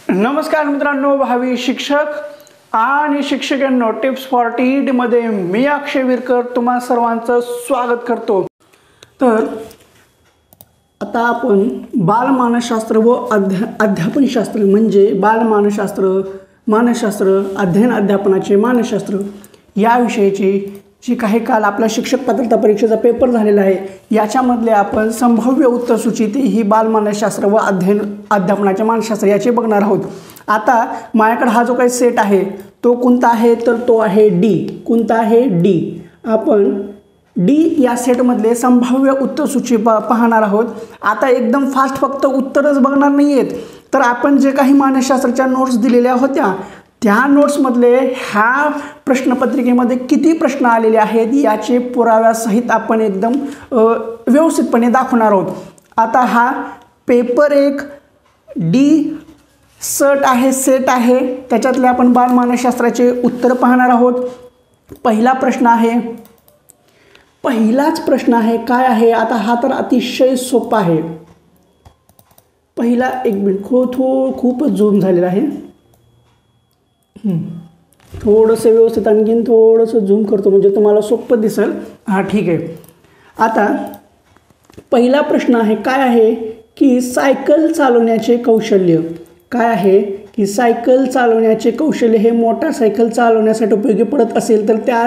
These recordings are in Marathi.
नमस्कार मित्रांनो, भावी शिक्षक आणि शिक्षकांनो, टिप्स फॉर टीईटी मध्ये मी अक्षय विरकर तुम्हा सर्वांचं स्वागत करतो। तर आता आपण बालमानसशास्त्र व अध्यापनशास्त्र म्हणजे बालमानसशास्त्र, मानसशास्त्र, अध्ययन अध्यापनाचे मानसशास्त्र या विषयाची जी काही काल आपला शिक्षक पात्रता परीक्षेचा पेपर झालेला आहे याच्यामधले आपण संभाव्य उत्तर सूची ही बालमानसशास्त्र व अध्ययन अध्यापनाचे मानसशास्त्र याचे बघणार आहोत। आता माझ्याकडे हा जो काही सेट आहे तो कोणता आहे तर तो आहे डी। कोणता आहे डी। आपण डी या सेटमधले संभाव्य उत्तर सूची पाहणार आहोत। आता एकदम फास्ट फक्त उत्तरच बघणार नाही आहेत, तर आपण जे काही मानसशास्त्राच्या नोट्स दिलेल्या होत्या त्या नोट्समधले ह्या प्रश्नपत्रिकेमध्ये किती प्रश्न आलेले आहेत याचे पुराव्यासहित आपण एकदम व्यवस्थितपणे दाखवणार आहोत। आता हा पेपर एक डी सेट आहे त्याच्यातले आपण बालमानसशास्त्राचे उत्तर पाहणार आहोत। पहिलाच प्रश्न आहे काय आहे। आता हा तर अतिशय सोपा आहे। पहिला एक मिनिट खूपच झूम झालेला आहे, थोडंसं व्यवस्थित आणखीन थोडंसं झूम करतो म्हणजे तुम्हाला सोपं दिसेल। हां ठीक आहे। आता पहिला प्रश्न आहे काय आहे की सायकल चालवण्याचे कौशल्य काय आहे की सायकल चालवण्याचे कौशल्य हे मोटारसायकल चालवण्यासाठी उपयोगी पडत असेल तर त्या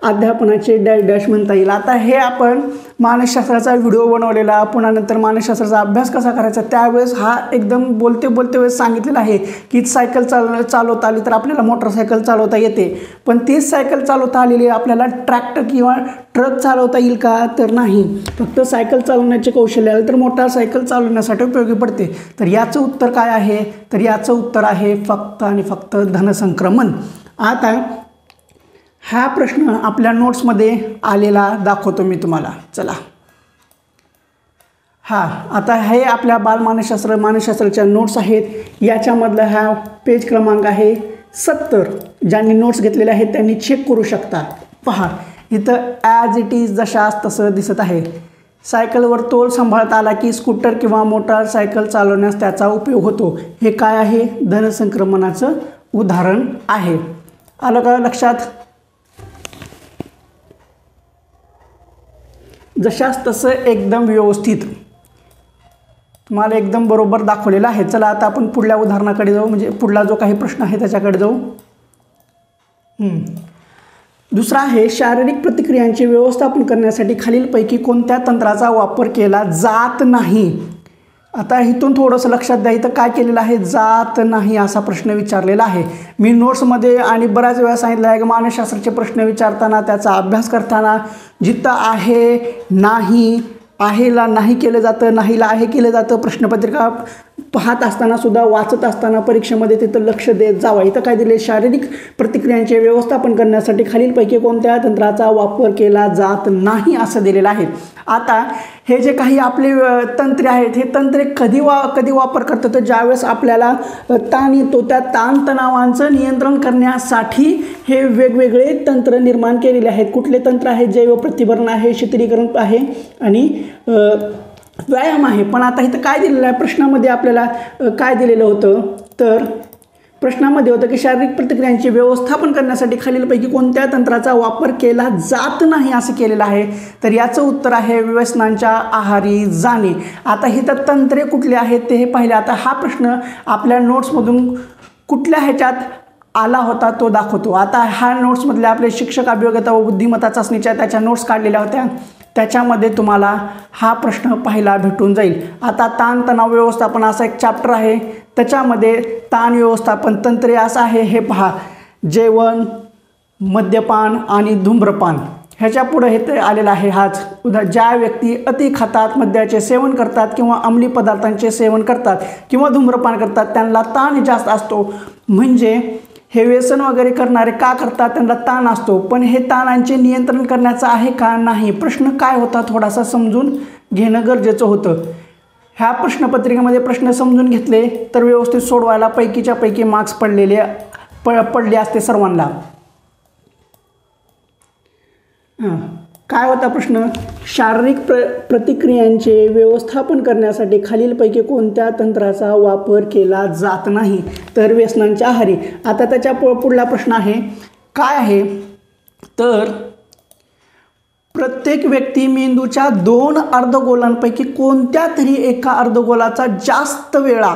अध्यापनाचे डॅश डॅश म्हणता येईल। आता हे आपण मानसशास्त्राचा व्हिडिओ बनवलेला, पुन्हा नंतर मानसशास्त्राचा अभ्यास कसा करायचा त्यावेळेस हा एकदम बोलते वेळेस सांगितलेलं आहे की सायकल चालवता आली तर आपल्याला मोटरसायकल चालवता येते, पण तीच सायकल चालवता आलेली आपल्याला ट्रॅक्टर किंवा ट्रक चालवता येईल का तर नाही। फक्त सायकल चालवण्याचे कौशल्य आले तर मोटारसायकल चालवण्यासाठी उपयोगी पडते। तर याचं उत्तर काय आहे तर याचं उत्तर आहे फक्त आणि फक्त धनसंक्रमण। आता हा प्रश्न आपल्या नोट्समध्ये आलेला दाखवतो मी तुम्हाला। चला आता हे आपल्या मानसशास्त्राच्या नोट्स आहेत। याच्यामधला हा पेज क्रमांक आहे 70। ज्यांनी नोट्स घेतलेले आहेत त्यांनी चेक करू शकता। पहा इथं ॲज इट इज जशास तसं दिसत आहे। सायकलवर तोल सांभाळता आला की स्कूटर किंवा मोटारसायकल चालवण्यास त्याचा उपयोग होतो। हे काय आहे धनसंक्रमणाचं उदाहरण आहे। आलं का लक्षात। जशास तसं एकदम व्यवस्थित तुम्हाला एकदम बरोबर दाखवलेलं आहे। चला आता आपण पुढल्या उदाहरणाकडे जाऊ, म्हणजे पुढला जो काही प्रश्न आहे त्याच्याकडे जाऊ। दुसरा आहे शारीरिक प्रतिक्रियांचे व्यवस्थापन करण्यासाठी खालीलपैकी कोणत्या तंत्राचा वापर केला जात नाही। आता इथून थोडंसं लक्षात द्या, इथं काय केलेलं आहे जात नाही असा प्रश्न विचारलेला आहे। मी नोट्समध्ये आणि बऱ्याच वेळा सांगितलं आहे की मानसशास्त्राचे प्रश्न विचारताना त्याचा अभ्यास करताना जिथं आहे नाही, आहेला नाही केलं जातं, नाहीला आहे केलं जातं, प्रश्नपत्रिका पाहत असताना सुद्धा वाचत असताना परीक्षेमध्ये तिथं लक्ष देत जावं। इथं काय दिले शारीरिक प्रतिक्रियांचे व्यवस्थापन करण्यासाठी खालीलपैकी कोणत्या तंत्राचा वापर केला जात नाही असं दिलेलं आहे। आता हे जे काही आपले तंत्रे आहेत हे तंत्रे कधी वापर करतात तर ज्यावेळेस आपल्याला ताण येतो त्या ताणतणावांचं नियंत्रण करण्यासाठी हे वेगवेगळे तंत्र निर्माण केलेले आहेत। कुठले तंत्र आहे जैव प्रतिभरण आहे, शीतलीकरण आहे आणि व्यायाम आहे। पण आता इथं काय दिलेलं आहे प्रश्नामध्ये आपल्याला काय दिलेलं होतं तर प्रश्नामध्ये होतं की शारीरिक प्रतिक्रियांचे व्यवस्थापन करण्यासाठी खालीलपैकी कोणत्या तंत्राचा वापर केला जात नाही असं केलेलं आहे। तर याचं उत्तर आहे व्यसनांच्या आहारी जाणे। आता ही तर तंत्रे कुठले आहेत ते हे पाहिले। आता हा प्रश्न आपल्या नोट्समधून कुठल्या ह्याच्यात आला होता तो दाखवतो। आता हा नोट्समधले आपले शिक्षक अभियोग्यता व बुद्धिमत्ता चाचणीच्या त्याच्या नोट्स काढलेल्या होत्या, त्याच्यामध्ये तुम्हाला हा प्रश्न पाहायला भेटून जाईल। आता ताणतणाव व्यवस्थापन असा एक चॅप्टर आहे, त्याच्यामध्ये ताण व्यवस्थापन तंत्रे असं आहे। हे पहा जेवण, मद्यपान आणि धूम्रपान ह्याच्या पुढे हे आलेलं आहे। हाच ज्या व्यक्ती अति खातात, मद्याचे सेवन करतात किंवा अंमली पदार्थांचे सेवन करतात किंवा धूम्रपान करतात त्यांना ताण जास्त असतो। म्हणजे हे व्यसन वगैरे करणारे का करतात त्यांना ताण असतो, पण हे ताणांचे नियंत्रण करण्याचं आहे का नाही। प्रश्न काय होता थोडासा समजून घेणं गरजेचं होतं। ह्या प्रश्नपत्रिकेमध्ये प्रश्न समजून घेतले तर व्यवस्थित सोडवायला पैकीच्या पैकी मार्क्स पडले असते सर्वांना। काय होता प्रश्न? शारीरिक प्रतिक्रियांचे व्यवस्थापन करण्यासाठी खालीलपैकी कोणत्या तंत्राचा वापर केला जात नाही? तर व्यसनांच्या आहारी. आता त्याच्या पुढला प्रश्न आहे काय आहे? तर प्रत्येक व्यक्ती मेंदूच्या 2 अर्धगोलांपैकी कोणत्या तरी एका अर्धगोलाचा जास्त वेळा,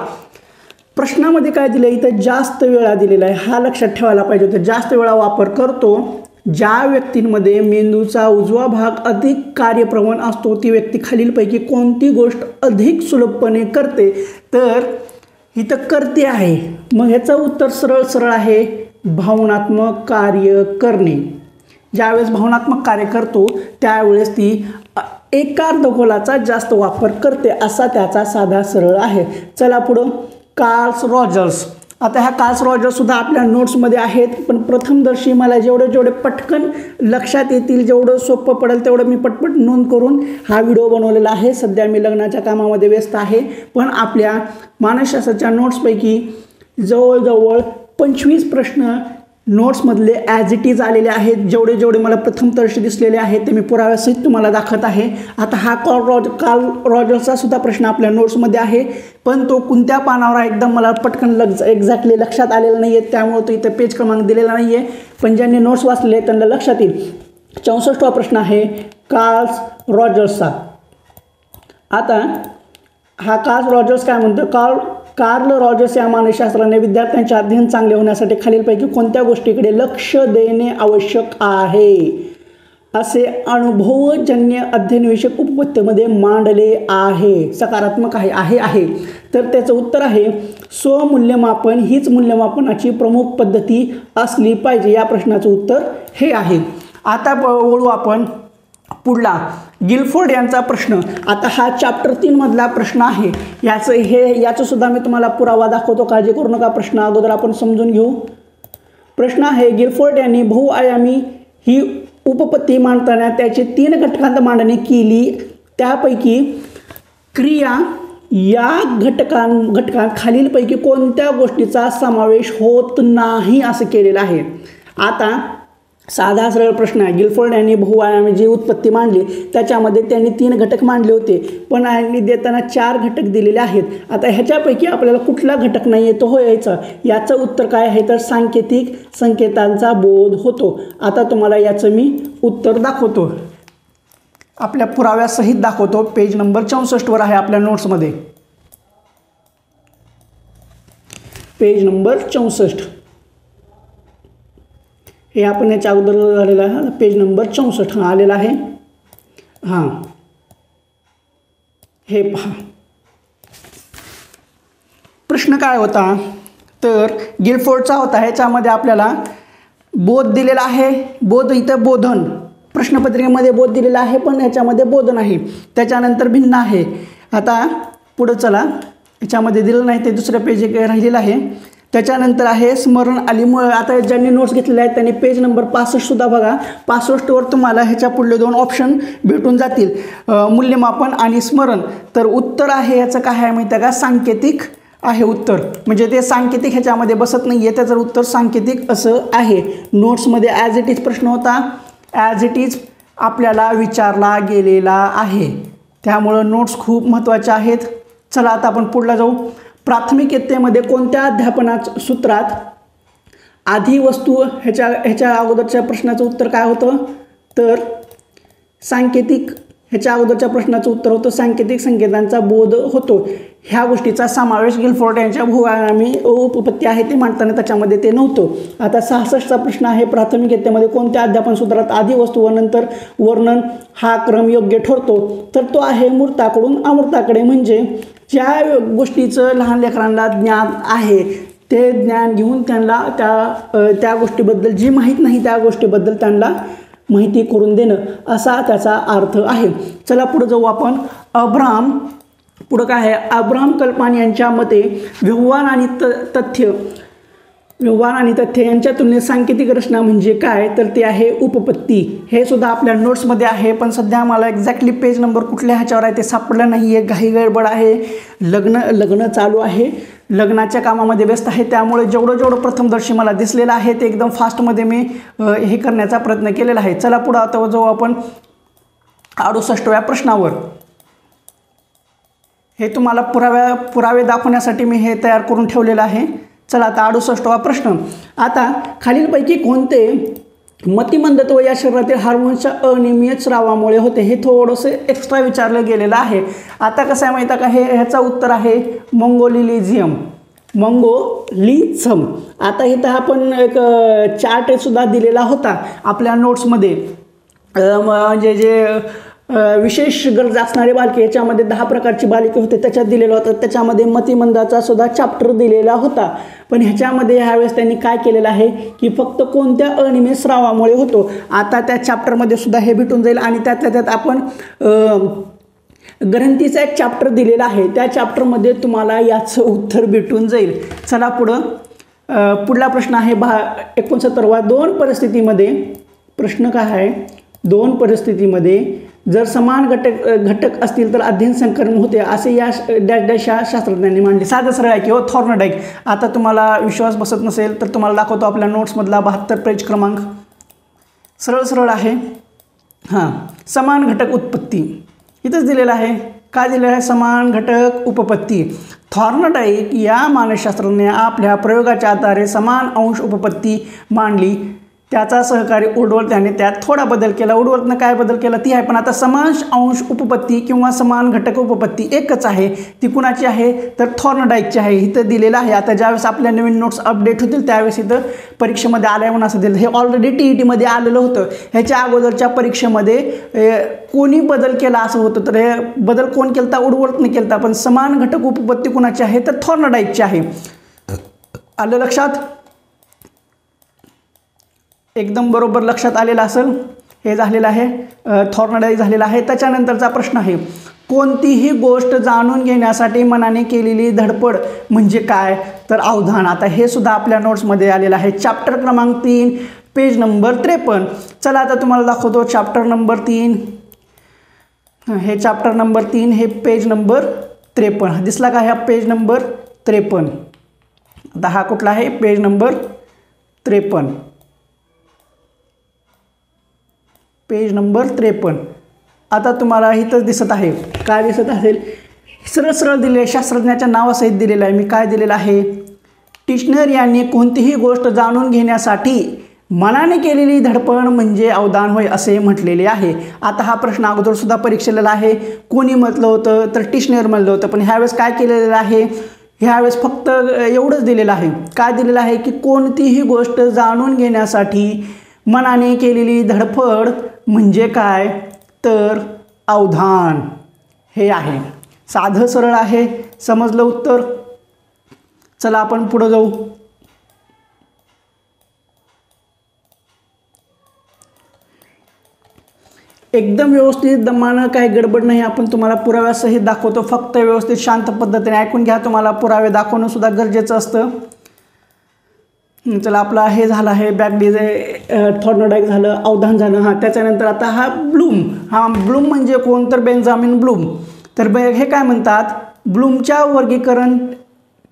प्रश्नामध्ये काय दिलं इथं जास्त वेळा दिलेला आहे, हा लक्षात ठेवायला पाहिजे होतं. जास्त वेळा वापर करतो ज्या व्यक्तींमध्ये मेंदूचा उजवा भाग अधिक कार्यप्रवण असतो ती व्यक्ती खालीलपैकी कोणती गोष्ट अधिक सुलभपणे करते? तर इथं करते आहे. मग ह्याचं उत्तर सरळ सरळ आहे भावनात्मक कार्य करणे. ज्यावेळेस भावनात्मक कार्य करतो त्यावेळेस ती एका अर्धगोलाचा जास्त वापर करते असा त्याचा साधा सरळ आहे. चला पुढं. Carl Rogers. आता ह्या कार्ल रॉजर्ससुद्धा आपल्या नोट्समध्ये आहेत, पण प्रथमदर्शी मला जेवढे पटकन लक्षात येतील, जेवढं सोपं पडेल तेवढं मी पटपट नोंद करून हा व्हिडिओ बनवलेला आहे. सध्या मी लग्नाच्या कामामध्ये व्यस्त आहे, पण आपल्या मानसशास्त्राच्या नोट्सपैकी जवळजवळ 25 प्रश्न नोट्समधले ॲज इट इज आलेले आहेत. जेवढे मला प्रथमदर्शी दिसलेले आहेत ते मी पुराव्यासहित तुम्हाला दाखवत आहे. आता हा कार्ल रॉजर्सचा सुद्धा प्रश्न आपल्या नोट्समध्ये आहे, पण तो कोणत्या पानावर आहे एकदम मला पटकन एक्झॅक्टली लक्षात आलेलं नाही आहे, त्यामुळे तो इथं पेज क्रमांक दिलेला नाही आहे. पण ज्यांनी नोट्स वाचले त्यांना लक्षात येईल. 64वा प्रश्न आहे कार्ल रॉजर्सचा. आता हा कार्ल रॉजर्स काय म्हणतो? कार्ल रॉजर्स या मानसशास्त्राने विद्यार्थ्यांचे अध्ययन चांगले होण्यासाठी खालीलपैकी कोणत्या गोष्टीकडे लक्ष देणे आवश्यक आहे असे अनुभवजन्य अध्ययनविषयक उपपत्तीमध्ये मांडले आहे? सकारात्मक आहे. तर त्याचं उत्तर आहे स्वमूल्यमापन हीच मूल्यमापनाची प्रमुख पद्धती असली पाहिजे. या प्रश्नाचं उत्तर हे आहे. आता वळू आपण पुढला गिलफोर्ड यांचा प्रश्न. आता हा चॅप्टर 3 मधला प्रश्न आहे. याचं सुद्धा मी तुम्हाला पुरावा दाखवतो, काळजी करू नका. प्रश्न अगोदर आपण समजून घेऊ. प्रश्न आहे गिलफोर्ड यांनी बहुआयामी ही उपपत्ती मांडताना त्याचे 3 घटकांत मांडणी केली. त्यापैकी क्रिया या घटकांत खालीलपैकी कोणत्या गोष्टीचा समावेश होत नाही असं केलेलं आहे. आता साधा सरळ प्रश्न आहे. गिलफोर्ड यांनी बहुआयामी जी उत्पत्ती मांडली त्याच्यामध्ये त्यांनी 3 घटक मांडले होते, पण यांनी देताना 4 घटक दिलेले आहेत. आता ह्याच्यापैकी आपल्याला कुठला घटक नाही आहे तो यायचा. याचं उत्तर काय आहे? तर सांकेतिक संकेतांचा बोध होतो. आता तुम्हाला याचं मी उत्तर दाखवतो, आपल्या पुराव्यासहित दाखवतो. पेज नंबर 64 आहे आपल्या नोट्समध्ये. पेज नंबर 64 हे आपण याच्या अगोदर झालेलं आहे. पेज नंबर 64 आलेला आहे. हां, हे पहा. प्रश्न काय होता? तर गिलफोर्डचा होता. ह्याच्यामध्ये आपल्याला बोध दिलेला आहे. बोध इथं बोधन प्रश्नपत्रिकेमध्ये बोध दिलेला आहे, पण याच्यामध्ये बोधन आहे. त्याच्यानंतर भिन्न आहे. आता पुढं चला. याच्यामध्ये दिलं नाही ते दुसऱ्या पेज राहिलेलं आहे. त्याच्यानंतर आहे स्मरण आलीमुळे. आता ज्यांनी नोट्स घेतलेले आहेत त्यांनी पेज नंबर 65सुद्धा बघा. 65वर तुम्हाला ह्याच्या पुढले 2 ऑप्शन भेटून जातील, मूल्यमापन आणि स्मरण. तर उत्तर आहे याचं काय आहे माहिती आहे का? सांकेतिक आहे उत्तर. म्हणजे ते सांकेतिक ह्याच्यामध्ये बसत नाही आहे, त्याचं उत्तर सांकेतिक असं आहे. नोट्समध्ये ॲज इट इज प्रश्न होता, ॲज इट इज आपल्याला विचारला गेलेला आहे. त्यामुळं नोट्स खूप महत्त्वाच्या आहेत. चला आता आपण पुढला जाऊ. प्राथमिक इयत्तेमध्ये कोणत्या अध्यापनाच्या सूत्रात आधी वस्तू ह्याच्या अगोदरच्या प्रश्नाचं उत्तर काय होतं? तर सांकेतिक. ह्याच्या अगोदरच्या प्रश्नाचं उत्तर होतं सांकेतिक संकेतांचा बोध होतो. ह्या गोष्टीचा समावेश गिलफोर्ड यांच्या बहुआयामी उपपत्ती आहे ते मांडताना त्याच्यामध्ये ते नव्हतं. आता 66चा प्रश्न आहे प्राथमिक इयत्तेमध्ये कोणत्या अध्यापन सूत्रात आधी वस्तू व नंतर वर्णन हा क्रम योग्य ठरतो? तर तो आहे मूर्ताकडून अमूर्ताकडे. म्हणजे ज्या गोष्टीचं लहान लेकरांना ज्ञान आहे ते ज्ञान घेऊन त्यांना त्या गोष्टीबद्दल जी माहीत नाही त्या गोष्टीबद्दल त्यांना माहिती करून देणं असा त्याचा अर्थ आहे. चला पुढे जाऊ आपण. पुढं काय आहे? अब्राहम कल्पान यांच्या मते व्यवहार आणि तथ्य यांच्या तुलनेत सांकेतिक रचना म्हणजे काय? तर ते आहे उपपत्ती. हे सुद्धा आपल्या नोट्समध्ये आहे, पण सध्या मला एक्झॅक्टली पेज नंबर कुठल्या ह्याच्यावर आहे ते सापडलं नाही आहे. घाई गडबड आहे. लग्न चालू आहे, लग्नाच्या कामामध्ये व्यस्त आहे. त्यामुळे जेवढं प्रथमदर्शी मला दिसलेलं आहे ते एकदम फास्टमध्ये मी हे करण्याचा प्रयत्न केलेला आहे. चला पुढं आता जाऊ आपण 68व्या प्रश्नावर. हे तुम्हाला पुरावे दाखवण्यासाठी मी हे तयार करून ठेवलेलं आहे. चला आता 68वा प्रश्न. आता खालीलपैकी कोणते मतिमंदत्व या शरीरातील हार्मोन्सच्या अनियमित स्रावामुळे होते, हे थोडंसं एक्स्ट्रा विचारलं गेलेलं आहे. आता कसं आहे माहिती आहे का, हे ह्याचं उत्तर आहे मंगोलिझम. आता इथं आपण एक चार्ट सुद्धा दिलेला होता आपल्या नोट्समध्ये. म्हणजे जे विशेष गरज असणारे बालके, याच्यामध्ये 10 प्रकारची बालके होते, त्याच्यात दिलेलं होतं. त्याच्यामध्ये मतिमंदाचा सुद्धा चॅप्टर दिलेला होता. पण ह्याच्यामध्ये ह्यावेळेस त्यांनी काय केलेलं आहे की फक्त कोणत्या अनियमित स्रावामुळे होतो. आता त्या चॅप्टरमध्ये सुद्धा हे भेटून जाईल. आणि त्यातल्या त्यात आपण ग्रंथीचा एक चॅप्टर दिलेला आहे, त्या चॅप्टरमध्ये तुम्हाला याचं उत्तर भेटून जाईल. चला पुढला प्रश्न आहे 69वा. 2 परिस्थितीमध्ये प्रश्न काय आहे, 2 परिस्थितीमध्ये जर समान घटक असतील तर अध्ययन संक्रमण होते असे या डॅश शास्त्रज्ञांनी मांडले. साधं सरळ आहे की हो थॉर्नडाईक. आता तुम्हाला विश्वास बसत नसेल तर तुम्हाला दाखवतो आपल्या नोट्समधला 72 पेज क्रमांक. सरळ आहे. हां, समान घटक उत्पत्ती इथंच दिलेलं आहे. काय दिलेलं आहे, समान घटक उपपत्ती. थॉर्नडाईक या मानसशास्त्रज्ञाने आपल्या प्रयोगाच्या आधारे समान अंश उपपत्ती मांडली. त्याचा सहकारी उडवर्थ त्याने त्यात थोडा बदल केला. उडवर्थनं काय बदल केला ती आहे, पण आता समान अंश उपपत्ती किंवा समान घटक उपपत्ती एकच आहे. ती कुणाची आहे तर थॉर्नडाईकची आहे. इथं दिलेलं आहे. आता ज्यावेळेस आपल्या नवीन नोट्स अपडेट होतील त्यावेळेस इथं परीक्षेमध्ये आल्या म्हणून असं दिलं. हे ऑलरेडी TETमध्ये आलेलं होतं. ह्याच्या अगोदरच्या परीक्षेमध्ये कोणी बदल केला असं होतं, तर हे बदल कोण केलता, उडवर्थनं केलता. पण समान घटक उपपत्ती कुणाची आहे तर थॉर्नडाईकची आहे. आलं लक्षात, एकदम बरोबर लक्षात आलेलं असेल. हे झालेलं आहे, थॉर्नडाईक झालेला आहे. त्याच्यानंतरचा प्रश्न आहे, कोणतीही गोष्ट जाणून घेण्यासाठी मनाने केलेली धडपड म्हणजे काय तर अवधान. आता हे सुद्धा आपल्या नोट्समध्ये आलेलं आहे. चॅप्टर क्रमांक 3 पेज नंबर 53. चला आता तुम्हाला दाखवतो चॅप्टर नंबर 3. हे चॅप्टर नंबर 3 हे पेज नंबर 53 दिसला का, ह्या पेज नंबर 53. आता हा कुठला आहे, पेज नंबर 53. Page number 53. आता तुम्हाला इथंच दिसत आहे, काय दिसत असेल, सरळ दिले शास्त्रज्ञाच्या नावासहित दिलेलं आहे. मी काय दिलेलं आहे, टिशनर यांनी कोणतीही गोष्ट जाणून घेण्यासाठी मनाने केलेली धडपड म्हणजे अवधान होय असे म्हटलेले आहे. आता हा प्रश्न अगोदर सुद्धा परीक्षेला आहे. कोणी म्हटलं होतं तर टिशनर म्हटलं होतं. पण ह्यावेळेस काय केलेलं आहे, ह्यावेळेस फक्त एवढंच दिलेलं आहे. काय दिलेलं आहे की कोणतीही गोष्ट जाणून घेण्यासाठी मनाने केलेली धडपड म्हणजे काय तर अवधान हे आहे. साधं सरळ आहे, समजलं उत्तर. चला आपण पुढे जाऊ. एकदम व्यवस्थित दमानं, काही गडबड नाही. आपण तुम्हाला पुराव्यासहित दाखवतो. फक्त व्यवस्थित शांत पद्धतीने ऐकून घ्या. तुम्हाला पुरावे दाखवणं सुद्धा गरजेचं असतं. चला आपला हे झालं आहे बॅकडीज, थॉर्नडाईक झालं, अवधान झालं. हां, त्याच्यानंतर आता हा ब्लूम म्हणजे कोण तर बेंजामिन ब्लूम. तर हे काय म्हणतात, ब्लूमच्या वर्गीकरण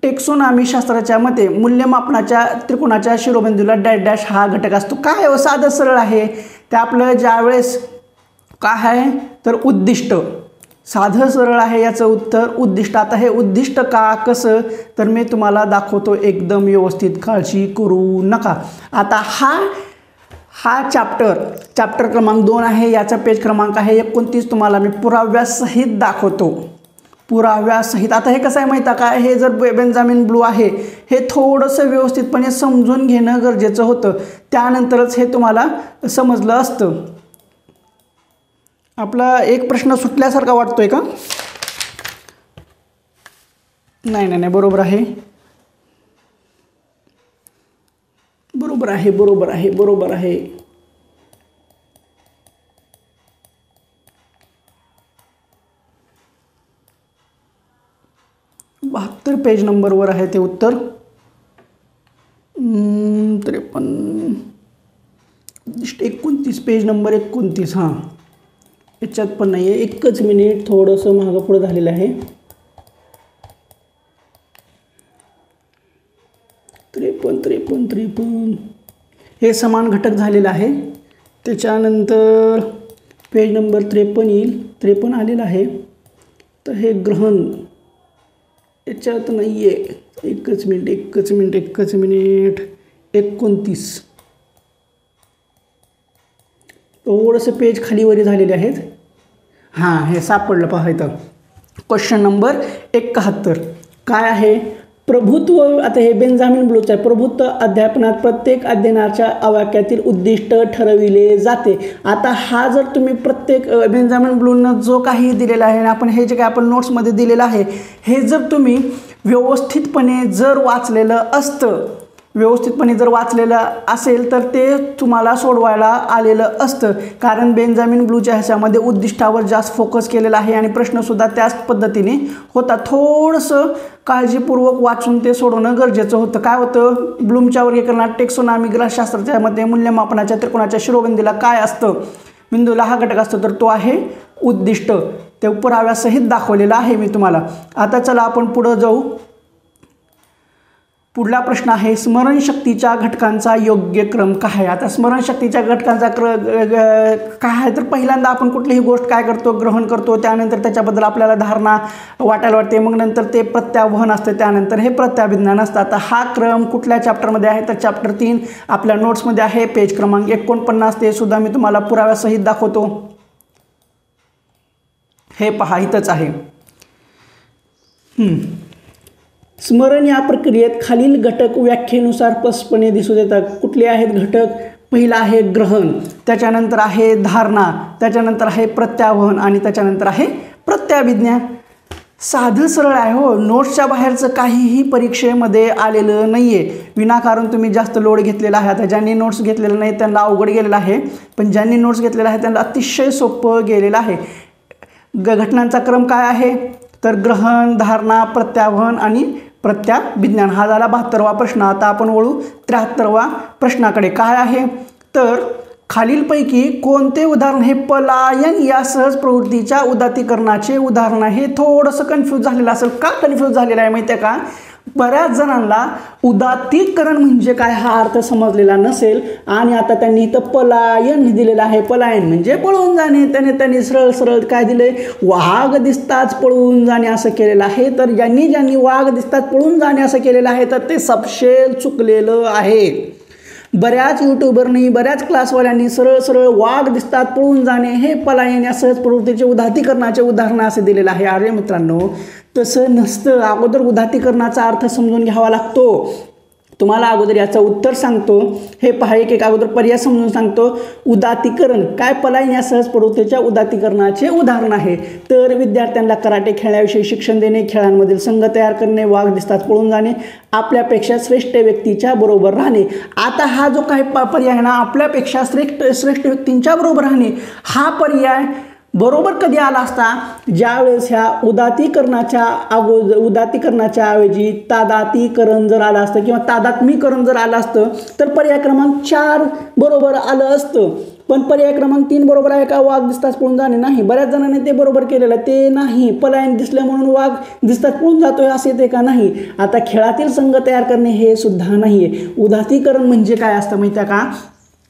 टेक्सोनॉमी शास्त्राच्या मते मूल्यमापनाच्या त्रिकोणाच्या शिरोबिंदूला डॅश हा घटक असतो. काय साधं सरळ आहे ते आपलं. ज्यावेळेस काय आहे तर उद्दिष्ट, साधं सरळ आहे याचं उत्तर उद्दिष्ट. आता हे उद्दिष्ट का कसं तर मी तुम्हाला दाखवतो एकदम व्यवस्थित, काळजी करू नका. आता हा चॅप्टर क्रमांक 2 आहे. याचा पेज क्रमांक आहे 29. तुम्हाला मी पुराव्यासहित दाखवतो, पुराव्यासहित. आता हे कसं आहे माहिती आहे का, हे जर बेंजामिन ब्लू आहे हे थोडंसं व्यवस्थितपणे समजून घेणं गरजेचं होतं. त्यानंतरच हे तुम्हाला समजलं असतं. आपला एक प्रश्न सुटल्यासारखा वाटतोय का? नाही, बरोबर आहे. 72 पेज नंबरवर आहे ते उत्तर. 53 29 पेज नंबर 29. हां, याच्यात पण नाही आहे. एकच मिनिट, थोडंसं मागं पुढं झालेलं आहे. 53 हे समान घटक झालेलं आहे. त्याच्यानंतर पेज नंबर 53 येईल, 53 आलेलं आहे. तर हे ग्रहण याच्यात नाही आहे. एकच मिनिट 29. थोडंसं पेज खालीवरी झालेले आहेत. हां, हे सापडलं पहा इथं. क्वेश्चन नंबर 71 काय आहे? प्रभुत्व. आता हे बेंजामिन ब्लूच आहे. प्रभुत्व अध्यापनात प्रत्येक अध्ययनाच्या आवाक्यातील उद्दिष्ट ठरविले जाते. आता हा जर तुम्ही प्रत्येक बेंजामिन ब्लूनं जो काही दिलेला आहे, आपण हे जे काही आपण नोट्समध्ये दिलेलं आहे, हे जर तुम्ही व्यवस्थितपणे जर वाचलेलं असेल तर ते तुम्हाला सोडवायला आलेलं असतं. कारण बेंजामिन ब्लूच्या ह्याच्यामध्ये उद्दिष्टावर जास्त फोकस केलेला आहे आणि प्रश्नसुद्धा त्याच पद्धतीने होता. थोडंसं काळजीपूर्वक वाचून ते सोडवणं गरजेचं होतं. काय होतं? ब्लूमच्या वर्गीकरणात टेक्सोनॉमी ग्रहशास्त्राच्या मध्ये मूल्यमापनाच्या त्रिकोणाच्या शिरोबिंदूला काय असतं? बिंदूला हा घटक असतो, तर तो आहे उद्दिष्ट. ते पुराव्यासहित दाखवलेलं आहे मी तुम्हाला. आता चला आपण पुढं जाऊ. पुढला प्रश्न आहे स्मरणशक्तीच्या घटकांचा योग्य क्रम काय आहे? आता स्मरणशक्तीच्या घटकांचा काय आहे? तर पहिल्यांदा आपण कुठलीही गोष्ट काय करतो? ग्रहण करतो. त्यानंतर त्याच्याबद्दल आपल्याला धारणा वाटायला वाटते. मग नंतर ते प्रत्यावहन असतं. त्यानंतर हे प्रत्याभिज्ञान असतं. आता हा क्रम कुठल्या चॅप्टरमध्ये आहे? तर चॅप्टर 3 आपल्या नोट्समध्ये आहे. पेज क्रमांक 49. ते सुद्धा मी तुम्हाला पुराव्यासहित दाखवतो. हे पहा, इथंच आहे. स्मरण या प्रक्रियेत खालील घटक व्याख्येनुसार स्पष्टपणे दिसून येतात. कुठले आहेत घटक? पहिला आहे ग्रहण, त्याच्यानंतर आहे धारणा, त्याच्यानंतर आहे प्रत्यावहन आणि त्याच्यानंतर आहे प्रत्याभिज्ञा. साधं सरळ आहे हो. नोट्सच्या बाहेरचं काहीही परीक्षेमध्ये आलेलं नाही आहे. विनाकारण तुम्ही जास्त लोड घेतलेला आहे. आता ज्यांनी नोट्स घेतलेलं नाही त्यांना अवघड गेलेलं आहे, पण ज्यांनी नोट्स घेतलेला आहे त्यांना अतिशय सोपं गेलेलं आहे. घटनांचा क्रम काय आहे? तर ग्रहण, धारणा, प्रत्यावहन आणि प्रत्याभिज्ञान. हा झाला 72वा प्रश्न. आता आपण वळू 73वा प्रश्नाकडे. काय आहे? तर खालीलपैकी कोणते उदाहरण हे पलायन या सहज प्रवृत्तीच्या उदात्तीकरणाचे उदाहरण आहे? हे थोडंसं कन्फ्यूज झालेलं असेल. का कन्फ्यूज झालेलं आहे माहिती आहे का? बऱ्याच जणांना उदात्तीकरण म्हणजे काय हा अर्थ समजलेला नसेल आणि आता त्यांनी इथं पलायन दिलेलं आहे. पलायन म्हणजे पळून जाणे. त्यांनी सरळ काय दिले? वाघ दिसताच पळून जाणे असं केलेलं आहे. तर ज्यांनी वाघ दिसताच पळून जाणे असं केलेलं आहे तर ते सपशेल चुकलेलं आहे. बऱ्याच यूट्यूबरनी, बऱ्याच क्लासवाल्यांनी सरळ वाघ दिसतात पळून जाणे हे पलायन या सहज प्रवृत्तीचे उदात्तीकरणाचे उदाहरण असे दिलेलं आहे. अरे मित्रांनो, तसं नसतं. अगोदर उदात्तीकरणाचा अर्थ समजून घ्यावा लागतो. तुम्हाला अगोदर याचं उत्तर सांगतो. हे पहा, एक अगोदर पर्याय समजून सांगतो. उदात्तीकरण काय? पलायन या सहज प्रवृत्तीच्या उदात्तीकरणाचे उदाहरण आहे. तर विद्यार्थ्यांना कराटे खेळण्याविषयी शिक्षण देणे, खेळांमधील संघ तयार करणे, वाघ दिसतात पळून जाणे, आपल्यापेक्षा श्रेष्ठ व्यक्तीच्या बरोबर राहणे. आता हा जो काही पर्याय आहे ना, आपल्यापेक्षा श्रेष्ठ व्यक्तींच्या बरोबर राहणे, हा पर्याय बरोबर कधी आला असता? ज्यावेळेस ह्या उदात्तीकरणाच्या ऐवजी तादात्मीकरण जर आलं असतं किंवा तादात्मीकरण जर आलं असतं तर पर्याय क्रमांक 4 बरोबर आलं असतं. पण पर्याय क्रमांक 3 बरोबर आहे का? वाघ दिसताच पळून जाणे नाही. बऱ्याच जणांनी ते बरोबर केलेलं आहे. ते नाही. पलायन दिसलं म्हणून वाघ दिसताच पळून जातोय असे ते का नाही. आता खेळातील संघ तयार करणे हे सुद्धा नाही आहे. उदात्तीकरण म्हणजे काय असतं माहिती आहे का?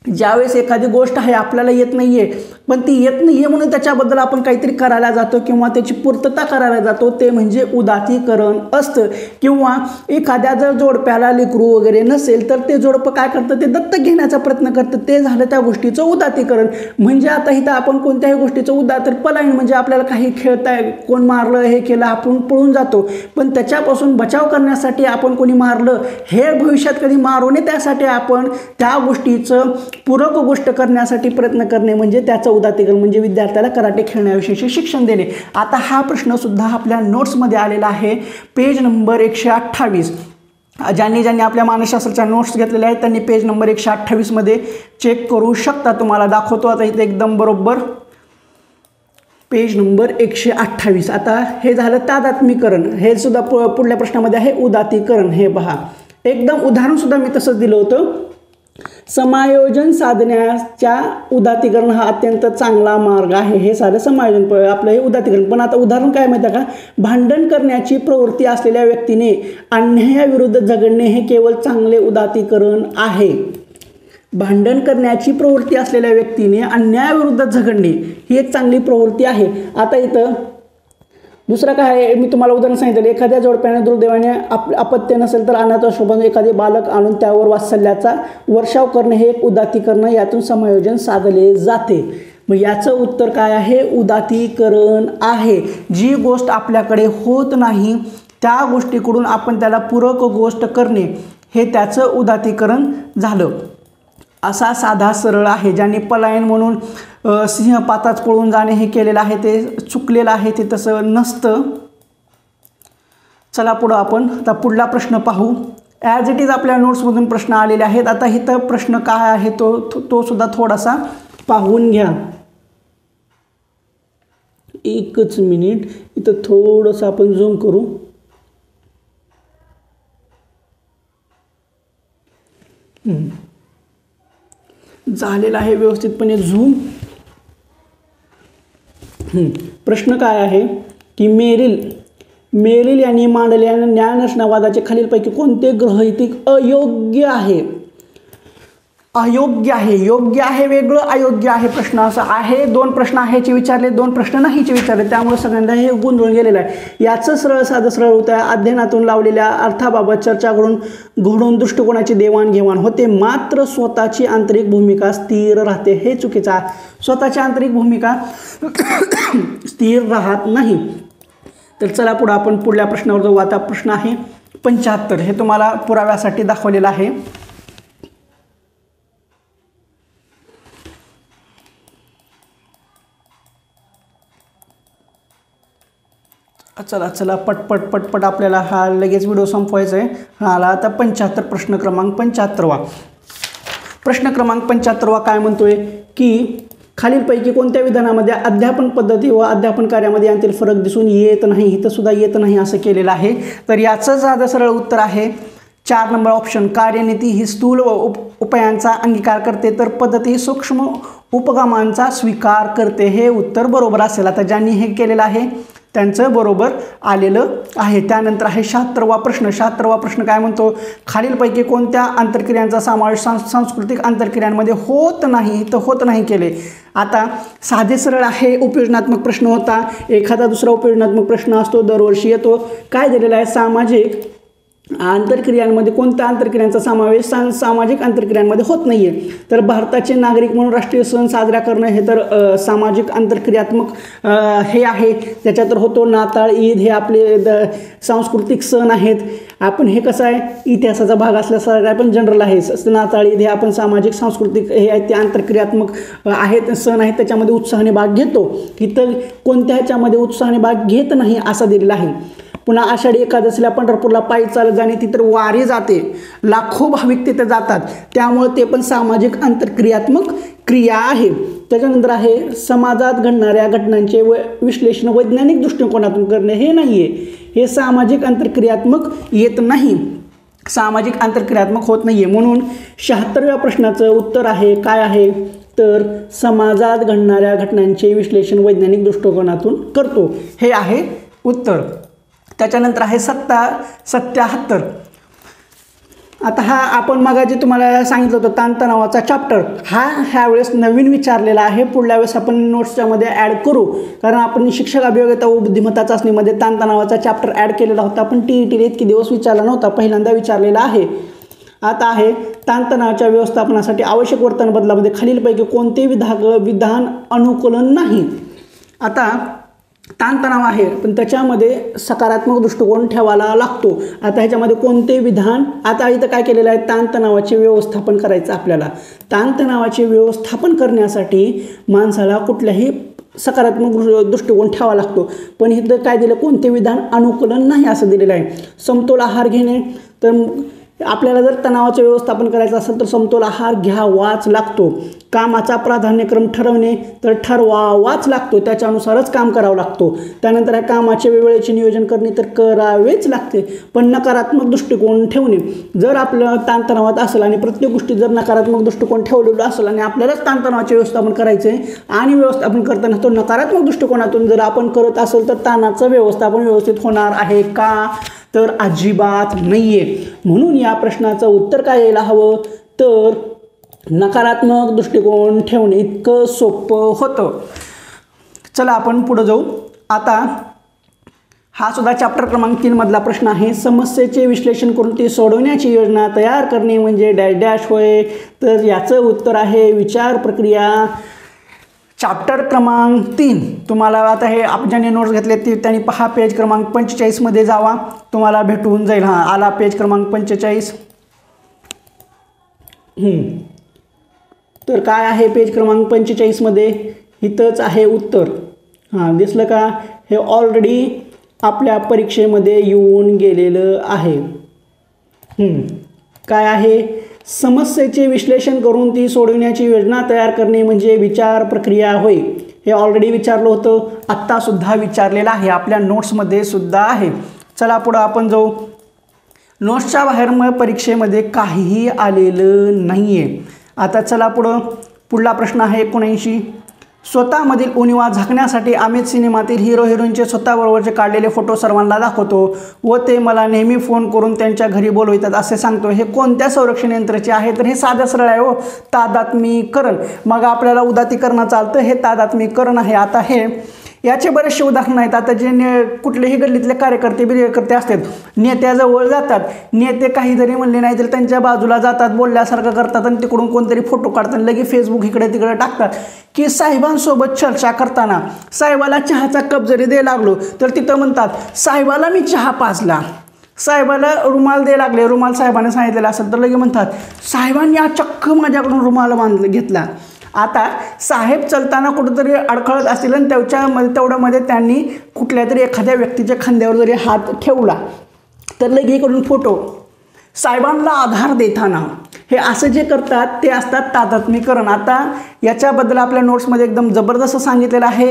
ज्यावेळेस एखादी गोष्ट आहे आपल्याला येत नाही आहे, पण ती येत नाही आहे म्हणून त्याच्याबद्दल आपण काहीतरी करायला जातो किंवा त्याची पूर्तता करायला जातो, ते म्हणजे उदात्तीकरण असतं. किंवा एखाद्या जर जोडप्याला लेकरू वगैरे नसेल तर ते जोडपं काय करतं? ते दत्तक घेण्याचा प्रयत्न करतं. ते झालं त्या गोष्टीचं उदात्तीकरण. म्हणजे आता इथं आपण कोणत्याही गोष्टीचं तर पलायन म्हणजे आपल्याला काही खेळताय, कोण मारलं, हे केलं, आपण पळून जातो. पण त्याच्यापासून बचाव करण्यासाठी आपण कोणी मारलं, हे भविष्यात कधी मारू नये त्यासाठी आपण त्या गोष्टीचं पूरक गोष्ट करण्यासाठी प्रयत्न करणे म्हणजे त्याचं उदात्तीकरण. म्हणजे विद्यार्थ्याला कराटे खेळण्याविषयी शिक्षण देणे. आता हा प्रश्न सुद्धा आपल्या नोट्समध्ये आलेला आहे. Page number 128. ज्यांनी आपल्या मानसशास्त्राच्या नोट्स घेतलेल्या आहेत त्यांनी पेज नंबर 128 मध्ये चेक करू शकता. तुम्हाला दाखवतो आता इथे एकदम बरोबर. Page number 128. आता हे झालं तादात्मीकरण. हे सुद्धा पुढल्या प्रश्नामध्ये आहे उदात्तीकरण. हे पहा, एकदम उदाहरण सुद्धा मी तसंच दिलं होतं. समायोजन साधण्याच्या उदात्तीकरण हा अत्यंत चांगला मार्ग आहे. हे साधं समायोजन आपलं हे उदात्तीकरण. पण आता उदाहरण काय माहिती आहे का? भांडण करण्याची प्रवृत्ती असलेल्या व्यक्तीने अन्यायाविरुद्ध झगडणे हे केवळ चांगले उदात्तीकरण आहे. भांडण करण्याची प्रवृत्ती असलेल्या व्यक्तीने अन्यायाविरुद्ध झगडणे ही एक चांगली प्रवृत्ती आहे. आता इथं दुसरं काय आहे, मी तुम्हाला उदाहरण सांगितलं, एखाद्या जोडप्याने दुर्दैवाने अपत्य नसेल तर अनाथ शोभन एखादे बालक आणून त्यावर वात्सल्याचा वर्षाव करणे हे एक उदात्तीकरण, यातून समायोजन साधले जाते. मग याचं उत्तर काय आहे, उदात्तीकरण आहे. जी गोष्ट आपल्याकडे होत नाही त्या गोष्टीकडून आपण त्याला पूरक गोष्ट करणे हे त्याचं उदात्तीकरण झालं. असा साधा सरळ आहे. ज्यांनी पलायन म्हणून सिंहपाताच पळून जाणे हे केलेलं आहे ते चुकलेलं आहे, ते तसं नसतं. चला पुढं आपण आता पुढला प्रश्न पाहू. ॲज इट इज आपल्या नोट्समधून प्रश्न आलेले आहेत. आता इथं प्रश्न काय आहे तो सुद्धा थोडासा पाहून घ्या. एकच मिनिट, इथं थोडंसं आपण झूम करू. झालेला आहे व्यवस्थितपणे झूम. प्रश्न काय आहे की मेरिल यांनी मांडलेल्या ज्ञानरचनावादाचे खालीलपैकी कोणते गृहीतक अयोग्य आहे? अयोग्य आहे, योग्य आहे वेगळं, अयोग्य आहे प्रश्न असा आहे. दोन प्रश्न आहेचे विचारले, दोन प्रश्न नाहीचे विचारले, त्यामुळे सगळ्यांना हे गोंधळून गेलेलं आहे. याचं साधं सरळ होतं, अध्ययनातून लावलेल्या अर्थाबाबत चर्चा घडून दृष्टिकोनाची देवाणघेवाण होते, मात्र स्वतःची आंतरिक भूमिका स्थिर राहते. हे चुकीचं आहे. स्वतःची आंतरिक भूमिका स्थिर राहत नाही. तर चला पुढं आपण पुढल्या प्रश्नावर जाऊ. आता प्रश्न आहे 75. हे तुम्हाला पुराव्यासाठी दाखवलेलं आहे. चला पटपट आपल्याला हा लगेच व्हिडिओ संपवायचा आहे. आला आता 75 प्रश्न क्रमांक 75वा. प्रश्न क्रमांक 75वा काय म्हणतोय की खालीलपैकी कोणत्या विधानामध्ये अध्यापन पद्धती व अध्यापन कार्यामध्ये यांतील फरक दिसून येत नाही? इथं सुद्धा येत नाही असं केलेलं आहे. तर याचं साधं सरळ उत्तर आहे 4 नंबर ऑप्शन. कार्यनीती ही स्थूल उपायांचा अंगीकार करते तर पद्धती ही सूक्ष्म उपगमांचा स्वीकार करते. हे उत्तर बरोबर असेल. आता ज्यांनी हे केलेलं आहे त्यांचं बरोबर आलेलं आहे. त्यानंतर आहे 76वा प्रश्न. 76वा प्रश्न काय म्हणतो, खालीलपैकी कोणत्या आंतरक्रियांचा समावेश सांस्कृतिक आंतरक्रियांमध्ये होत नाही? तर होत नाही केले. आता साधे सरळ आहे. उपयोजनात्मक प्रश्न होता, एखादा दुसरा उपयोजनात्मक प्रश्न असतो, दरवर्षी येतो. काय दिलेला आहे, सामाजिक आंतरक्रियांमध्ये कोणत्या आंतरक्रियांचा समावेश सामाजिक आंतरक्रियांमध्ये होत नाही आहे? तर भारताचे नागरिक म्हणून राष्ट्रीय सण साजरा करणं हे तर सामाजिक आंतरक्रियात्मक हे आहे. त्याच्यात तर होतो नाताळ, ईद हे आपले सांस्कृतिक सण आहेत. आपण हे कसं आहे, इतिहासाचा भाग असल्यासारखं आहे पण जनरल आहे. नाताळ, ईद हे आपण सामाजिक सांस्कृतिक हे आहेत, ते आंतरक्रियात्मक आहेत, सण आहेत, त्याच्यामध्ये उत्साहाने भाग घेतो. इथं कोणत्या ह्याच्यामध्ये उत्साहाने भाग घेत नाही असा दिलेला आहे. पुन्हा आषाढी एकादशीला पंढरपूरला पायी चालत जाणे, तिथं वारी जाते, लाखो भाविक तिथे जातात, त्यामुळे ते पण सामाजिक आंतरक्रियात्मक क्रिया आहे. त्याच्यानंतर आहे समाजात घडणाऱ्या घटनांचे विश्लेषण वैज्ञानिक दृष्टिकोनातून करणे, हे नाही आहे. हे सामाजिक आंतरक्रियात्मक येत नाही, सामाजिक आंतरक्रियात्मक होत नाही आहे. म्हणून 76व्या प्रश्नाचं उत्तर आहे काय आहे, तर समाजात घडणाऱ्या घटनांचे विश्लेषण वैज्ञानिक दृष्टिकोनातून करतो, हे आहे उत्तर. त्याच्यानंतर आहे 77. आता हा आपण मगाशी तुम्हाला सांगितलं होतं ताणतणावाचा चॅप्टर, ह्यावेळेस नवीन विचारलेला आहे. पुढल्या वेळेस आपण नोट्सच्यामध्ये ॲड करू, कारण आपण शिक्षक अभियोग्यता व बुद्धिमत्ता चाचणीमध्ये ताणतणावाचा चॅप्टर ॲड केलेला होता, पण TETला इतके दिवस विचारला नव्हता, पहिल्यांदा विचारलेला आहे. आता आहे ताणतणावाच्या व्यवस्थापनासाठी आवश्यक वर्तन बदलामध्ये खालीलपैकी कोणते विधान अनुकूलन नाही? आता ताणतणाव आहे पण त्याच्यामध्ये सकारात्मक दृष्टिकोन ठेवायला लागतो. आता ह्याच्यामध्ये कोणते विधान, आता इथं काय केलेलं आहे, ताणतणावाचे व्यवस्थापन करायचं आपल्याला. ताणतणावाचे व्यवस्थापन करण्यासाठी माणसाला कुठल्याही सकारात्मक दृष्टिकोन ठेवावा लागतो, पण इथं काय दिलं, कोणते विधान अनुकूलन नाही असं दिलेलं आहे. समतोल आहार घेणे, तर आपल्याला जर तणावाचं व्यवस्थापन करायचं असेल तर समतोल आहार घ्यावाच लागतो. कामाचा प्राधान्यक्रम ठरवणे, तर ठरवावाच लागतो, त्याच्यानुसारच काम करावं लागतो. त्यानंतर कामाचे वेळेचे नियोजन करणे, तर करावेच लागते. पण नकारात्मक दृष्टिकोन ठेवणे, जर आपलं ताणतणावात असेल आणि प्रत्येक गोष्टी जर नकारात्मक दृष्टिकोन ठेवलेलं असेल आणि आपल्यालाच ताणतणावाचे व्यवस्थापन करायचे आहे आणि व्यवस्थापन करताना तो नकारात्मक दृष्टिकोनातून जर आपण करत असेल तर ताणाचं व्यवस्थापन व्यवस्थित होणार आहे का? तर अजिबात नाही आहे. म्हणून या प्रश्नाचं उत्तर काय यायला हवं, तर नकारात्मक दृष्टिकोन ठेवणे इतकं सोपं होतं. चला आपण पुढे जाऊ. आता हा सुद्धा चॅप्टर क्रमांक 3 मधला प्रश्न आहे. समस्येचे विश्लेषण करून ती सोडवण्याची योजना तयार करणे म्हणजे डॅश डॅश होय. तर याचं उत्तर आहे विचार प्रक्रिया. चॅप्टर क्रमांक 3 तुम्हाला आता हे ज्यांनी नोट्स घेतले ते त्यांनी पहा पेज क्रमांक 45 मध्ये जावा, तुम्हाला भेटून जाईल. हां आला पेज क्रमांक 45. तर काय आहे पेज क्रमांक 45 मध्ये, इथंच आहे उत्तर. हां दिसलं का, हे ऑलरेडी आपल्या परीक्षेमध्ये येऊन गेलेलं आहे. काय आहे, समस्येचे विश्लेषण करून ती सोडवण्याची योजना तयार करणे म्हणजे विचार प्रक्रिया होय. हे ऑलरेडी विचारलं होतं, आत्तासुद्धा विचारलेलं आहे, आपल्या नोट्समध्ये सुद्धा आहे. चला पुढं आपण जाऊ. नोट्सच्या बाहेर मग परीक्षेमध्ये काहीही आलेलं नाही आहे. आता चला पुढं. पुढला प्रश्न आहे 79. स्वतःमधील उणिवा झाकण्यासाठी अमित सिनेमातील हिरो हिरोईनचे स्वतःबरोबरचे काढलेले फोटो सर्वांना दाखवतो व ते मला नेहमी फोन करून त्यांच्या घरी बोलवतात असे सांगतो. हे कोणत्या संरक्षण यंत्राचे आहे? तर हे साधं सरळ आहे हो, तादात्म्यीकरण. मग आपल्याला उदात्तीकरण चालतं, हे तादात्म्यीकरण आहे. आता हे याचे बरेचसे उदाहरण आहेत. आता जे कुठलेही गल्लीतले कार्यकर्ते असतात, नेत्याजवळ जातात, नेते काही जरी म्हणले नाही तर त्यांच्या बाजूला जातात, बोलल्यासारखं करतात आणि तिकडून कोणतरी फोटो काढतात, लगेच फेसबुक इकडे तिकडे टाकतात की साहेबांसोबत चर्चा करताना साहेबाला चहाचा कप जरी द्यायला लागलो तर तिथं म्हणतात साहेबाला मी चहा पाजला, साहेबाला रुमाल द्यायला लागले, रुमाल साहेबाने सांगितलेला असेल तर लगेच म्हणतात साहेबांनी चक्क माझ्याकडून रुमाल घेतला. आता साहेब चलताना कुठंतरी अडखळत असतील आणि तेवढ्यामध्ये त्यांनी कुठल्या तरी एखाद्या व्यक्तीच्या खांद्यावर जरी हात ठेवला तर लगेकडून फोटो साहेबांना आधार देताना हे असं जे करतात ते असतात तादात्म्यीकरण. आता याच्याबद्दल आपल्या नोट्समध्ये एकदम जबरदस्त सांगितलेलं आहे.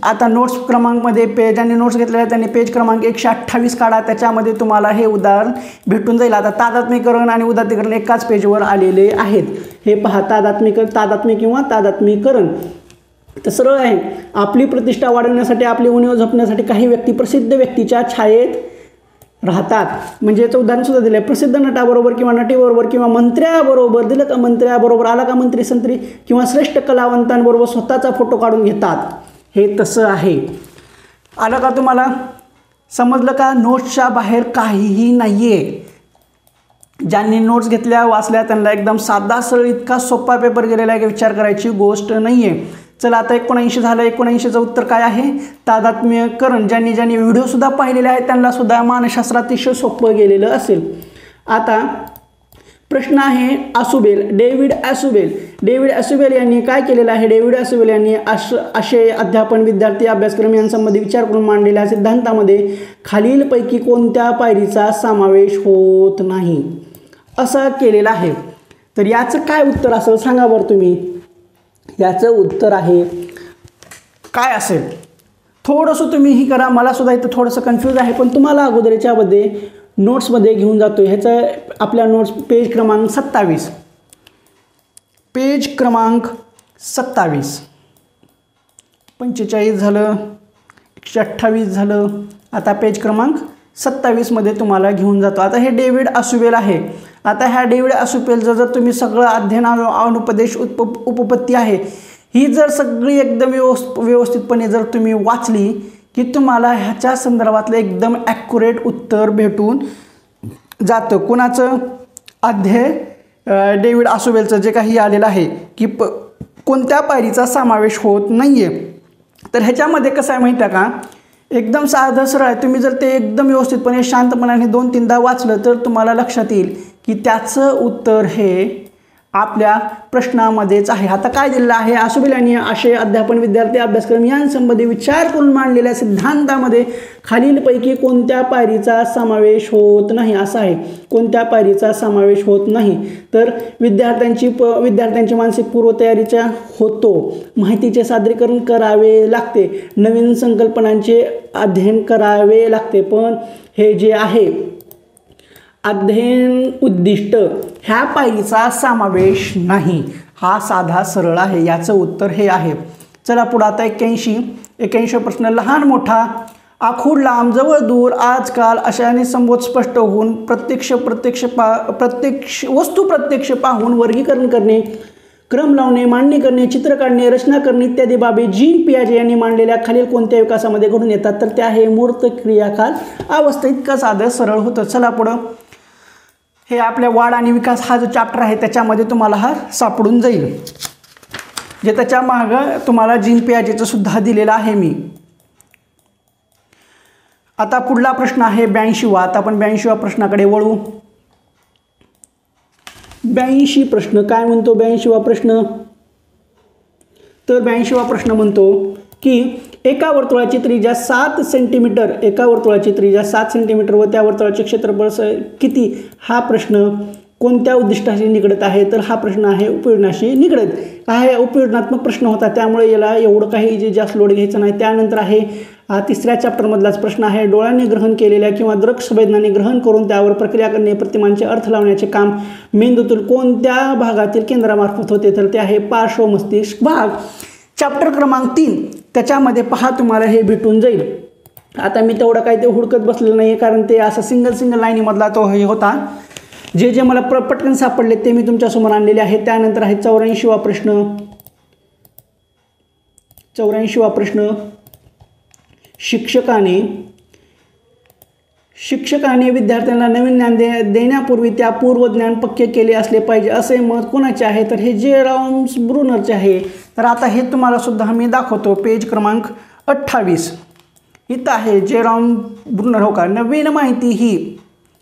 आता नोट्स क्रमांकमध्ये ज्यांनी नोट्स घेतलेले आहेत त्यांनी पेज क्रमांक 128 काढा, त्याच्यामध्ये तुम्हाला हे उदाहरण भेटून जाईल. आता तादात्म्यीकरण आणि उदात्तीकरण एकाच पेजवर आलेले आहेत. हे पहा, तादात्म्य किंवा तादात्म्यीकरण. तर सरळ आहे, आपली प्रतिष्ठा वाढवण्यासाठी आपली उणीव झोपण्यासाठी काही व्यक्ती प्रसिद्ध व्यक्तीच्या छायेत राहतात. म्हणजे याचं उदाहरण सुद्धा दिलं आहे. प्रसिद्ध नटाबरोबर किंवा नटीबरोबर किंवा मंत्र्याबरोबर दिलं का, मंत्र्याबरोबर आला का मंत्री संत्री, किंवा श्रेष्ठ कलावंतांबरोबर स्वतःचा फोटो काढून घेतात. हे तसं आहे. आलं का तुम्हाला, समजलं का? नोट्सच्या बाहेर काहीही नाही आहे. ज्यांनी नोट्स घेतल्या वाचल्या त्यांना एकदम साधा सरळ इतका सोपा पेपर गेलेला आहे की विचार करायची गोष्ट नाही आहे. चला आता 79 झालं. 79चं उत्तर काय आहे? तादात्म्यीकरण. ज्यांनी व्हिडिओसुद्धा पाहिलेले आहेत त्यांना सुद्धा मानसशास्त्र अतिशय सोपं गेलेलं असेल. आता प्रश्न आहे आसुबेल, डेव्हिड ॲसुबेल यांनी काय केलेलं आहे? डेव्हिड ॲसुबेल यांनी आशय अध्यापन विद्यार्थी अभ्यासक्रम यांसंबंधी विचार करून मांडलेल्या सिद्धांतामध्ये खालीलपैकी कोणत्या पायरीचा समावेश होत नाही असं केलेलं आहे. तर याचं काय उत्तर असेल सांगा बरं तुम्ही. याचं उत्तर आहे काय असेल? थोडंसं तुम्ही ही करा, मला सुद्धा इथं थोडंसं कन्फ्यूज आहे, पण तुम्हाला अगोदर याच्यामध्ये नोट्समध्ये घेऊन जातो. ह्याचं आपल्या नोट्स पेज क्रमांक 27, पेज क्रमांक 27, 45 झालं, 128 झालं. आता पेज क्रमांक 27 मध्ये तुम्हाला घेऊन जातो. आता हे डेव्हिड ॲसुबेल आहे. आता ह्या डेव्हिड ॲसुबेलचं जर तुम्ही सगळं अध्ययन अनुपदेश उपपत्ती आहे ही जर सगळी एकदम व्यवस्थितपणे जर तुम्ही वाचली की तुम्हाला ह्याच्या संदर्भातलं एकदम ॲक्युरेट उत्तर भेटून जातं. कुणाचं? डेव्हिड ॲसुबेलचं जे काही आलेलं आहे की कोणत्या पायरीचा समावेश होत नाही आहे. तर ह्याच्यामध्ये कसं आहे माहिती आहे का, एकदम साधं सरळ आहे. तुम्ही जर ते एकदम व्यवस्थितपणे शांतपणाने 2-3दा वाचलं तर तुम्हाला लक्षात येईल की त्याचं उत्तर हे आपल्या प्रश्नामध्येच आहे. आता काय दिलेलं आहे? ॲसुबेल यांनी आशय अध्यापन विद्यार्थी अभ्यासक्रम यांसंबंधी विचार करून मांडलेल्या सिद्धांतामध्ये खालीलपैकी कोणत्या पायरीचा समावेश होत नाही असं आहे. कोणत्या पायरीचा समावेश होत नाही? तर विद्यार्थ्यांची मानसिक पूर्वतयारीचा होतो, माहितीचे सादरीकरण करावे लागते, नवीन संकल्पनांचे अध्ययन करावे लागते. पण हे जे आहे अध्ययन उद्दिष्ट ह्या पायरीचा समावेश नाही. हा साधा सरळ आहे. याचं उत्तर हे आहे. चला पुढं आता 81 प्रश्न. लहान मोठा, आखूड लांब, जवळ दूर, आजकाल अशाने संबोध स्पष्ट होऊन प्रत्यक्ष पाहून वर्गीकरण करणे क्रम लावणे, मांडणी करणे, चित्र काढणे, रचना करणे इत्यादी बाबी जीन पियाजे यांनी मांडलेल्या खालील कोणत्या विकासामध्ये घडून येतात? तर ते आहे मूर्त क्रियाकाल अवस्था. इतकं साधं सरळ होतं. चला पुढं. हे आपल्या वाढ आणि विकास हा जो चॅप्टर आहे त्याच्यामध्ये तुम्हाला हा सापडून जाईल, जे त्याच्या मागं तुम्हाला जीन पियाजेचं सुद्धा दिलेलं आहे मी. आता पुढला प्रश्न आहे 82वा. आता आपण 82व्या प्रश्नाकडे वळू. 82 प्रश्न काय म्हणतो? 82वा प्रश्न, तर 82वा प्रश्न म्हणतो की एका वर्तुळाची त्रिज्या 7 सेंटीमीटर, एका वर्तुळाची त्रिज्या 7 सेंटीमीटर व त्या वर्तुळाचे क्षेत्रफळ किती? हा प्रश्न कोणत्या उद्दिष्टाशी निगडीत आहे? तर हा प्रश्न आहे उपयोजनाशी निगडीत. हा उपयोजनात्मक प्रश्न होता, त्यामुळे याला एवढं काही जे जास्त लोड घ्यायचं नाही. त्यानंतर आहे तिसऱ्या चॅप्टरमधलाच प्रश्न आहे डोळ्यांनी ग्रहण केलेल्या किंवा दृक संवेदनांनी ग्रहण करून त्यावर प्रक्रिया करणे, प्रतिमांचे अर्थ लावण्याचे काम मेंदूतील कोणत्या भागातील केंद्रामार्फत होते? तर ते आहे पार्श्व मस्तिष्क भाग. चॅप्टर क्रमांक 3 त्याच्यामध्ये पहा तुम्हाला हे भेटून जाईल. आता मी तेवढं काही ते हुडकत बसलेलं नाही आहे, कारण ते असं सिंगल लाईनीमधला तो हे होता. जे मला पटकन सापडले ते मी तुमच्यासमोर आणलेले आहे. त्यानंतर आहे 84वा प्रश्न. 84वा प्रश्न, शिक्षकाने विद्यार्थ्यांना नवीन ज्ञान देण्यापूर्वी त्या पूर्वज्ञान पक्के केले असले पाहिजे असे मत कोणाचे आहे? तर हे जेरॉम्स ब्रुनरचे आहे. तर आता हे तुम्हाला सुद्धा मी दाखवतो. पेज क्रमांक 28 इथं आहे जेरॉम ब्रुनर. हो का? नवीन माहिती ही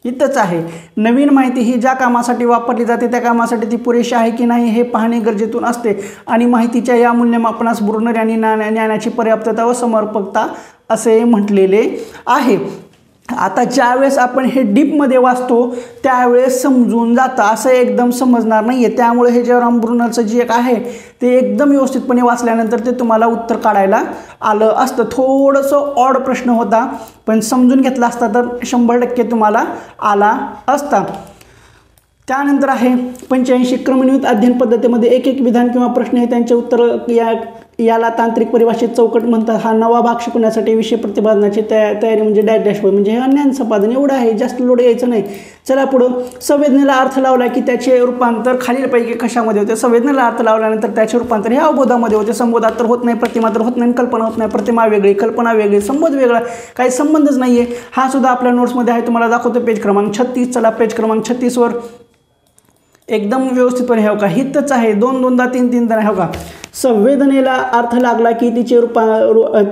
इथंच आहे. नवीन माहिती ही ज्या कामासाठी वापरली जाते त्या कामासाठी ती पुरेशी आहे की नाही हे पाहणे गरजेतून असते आणि माहितीच्या या मूल्यमापनास ब्रुनर यांनी ज्ञानाची पर्याप्तता व समर्पकता असे म्हटलेले आहे. आता ज्यावेळेस आपण हे डीपमध्ये वाचतो त्यावेळेस समजून जातं, असं एकदम समजणार नाही आहे. त्यामुळे हे जेरॉम ब्रुनरचं जे एक आहे ते एकदम व्यवस्थितपणे वाचल्यानंतर ते तुम्हाला उत्तर काढायला आलं असतं. थोडंसं ऑड प्रश्न होता, पण समजून घेतला असता तर 100% तुम्हाला आला असता. त्यानंतर आहे 85 क्रमनियमित अध्ययन पद्धतीमध्ये एक विधान किंवा प्रश्न हे त्यांचे उत्तर याला तांत्रिक परिभाषेत चौकट म्हणतात. हा नवा भाग शिकवण्यासाठी विषय प्रतिपादनाची तयारी म्हणजे डॅशबोर्ड म्हणजे हे ज्ञान संपादन एवढं आहे, जास्त लोड यायचं नाही. चला पुढं. संवेदनेला अर्थ लावला की त्याचे रूपांतर खालीलपैकी कशामध्ये होते? संवेदनेला अर्थ लावल्यानंतर त्याचे रूपांतर हे अवबोधामध्ये होते. संबोधात तर होत नाही, प्रतिमा तर होत नाही, कल्पना होत नाही. प्रतिमा वेगळी, कल्पना वेगळी, संबोध वेगळा, काही संबंधच नाही आहे. हा सुद्धा आपल्या नोट्समध्ये आहे, तुम्हाला दाखवतो. पेज क्रमांक 36. चला पेज क्रमांक 36वर एकदम व्यवस्थितपणे हे का हितच आहे. 2-2दा 3-3दा हे का संवेदनेला अर्थ लागला की